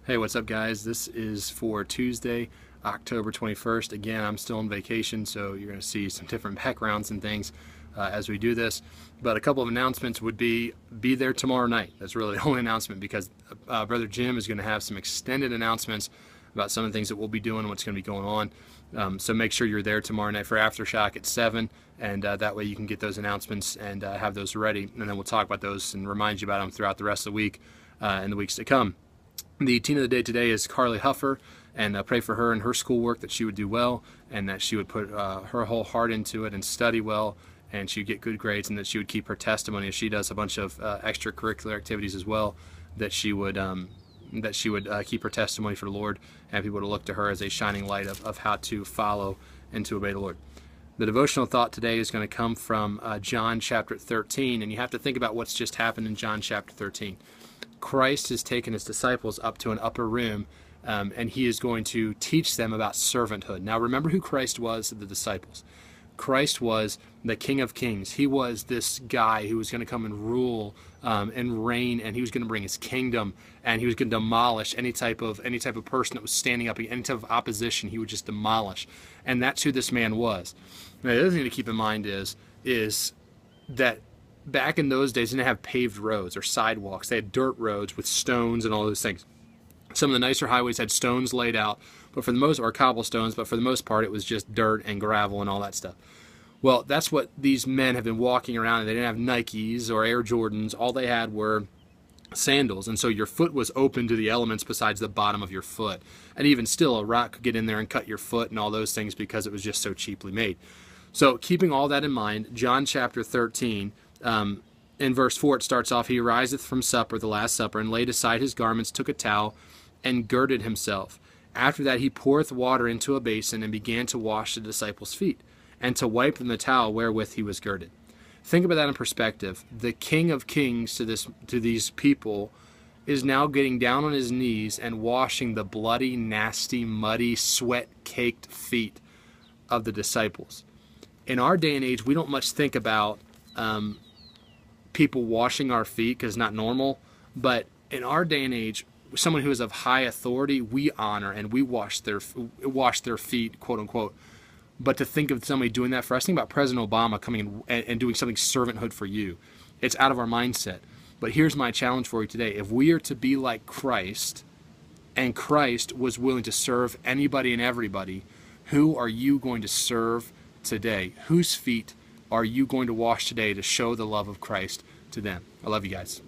Hey, what's up, guys? This is for Tuesday, October 21st. Again, I'm still on vacation, so you're going to see some different backgrounds and things as we do this. But a couple of announcements would be there tomorrow night. That's really the only announcement, because Brother Jim is going to have some extended announcements about some of the things that we'll be doing and what's going to be going on. So make sure you're there tomorrow night for Aftershock at 7, and that way you can get those announcements and have those ready. And then we'll talk about those and remind you about them throughout the rest of the week and the weeks to come. The teen of the day today is Karlie Huffer, and pray for her and her schoolwork, that she would do well and that she would put her whole heart into it and study well, and she'd get good grades, and that she would keep her testimony as she does a bunch of extracurricular activities as well, that she would keep her testimony for the Lord, and people to look to her as a shining light of how to follow and to obey the Lord. The devotional thought today is going to come from John chapter 13, and you have to think about what's just happened in John chapter 13. Christ has taken his disciples up to an upper room, and he is going to teach them about servanthood. Now remember who Christ was to the disciples. Christ was the King of Kings. He was this guy who was going to come and rule and reign, and he was going to bring his kingdom, and he was going to demolish any type of person that was standing up, any type of opposition. He would just demolish, and that's who this man was. Now, the other thing to keep in mind is that back in those days, they didn't have paved roads or sidewalks. They had dirt roads with stones and all those things. Some of the nicer highways had stones laid out, but for the most, or cobblestones, but for the most part, it was just dirt and gravel and all that stuff. Well, that's what these men have been walking around, and they didn't have Nikes or Air Jordans. All they had were sandals, and so your foot was open to the elements besides the bottom of your foot. And even still, a rock could get in there and cut your foot and all those things because it was just so cheaply made. So keeping all that in mind, John chapter 13, in verse 4, it starts off, "He riseth from supper, the Last Supper, and laid aside his garments, took a towel, and girded himself. After that he poureth water into a basin, and began to wash the disciples' feet, and to wipe them the towel wherewith he was girded." Think about that in perspective. The King of Kings to these people is now getting down on his knees and washing the bloody, nasty, muddy, sweat-caked feet of the disciples. In our day and age, we don't much think about people washing our feet because it's not normal, but in our day and age, someone who is of high authority, we honor and we wash their feet, quote unquote. But to think of somebody doing that for us, think about President Obama coming in and doing something servanthood for you. It's out of our mindset. But here's my challenge for you today. If we are to be like Christ, and Christ was willing to serve anybody and everybody, who are you going to serve today? Whose feet are you going to wash today to show the love of Christ to them? I love you guys.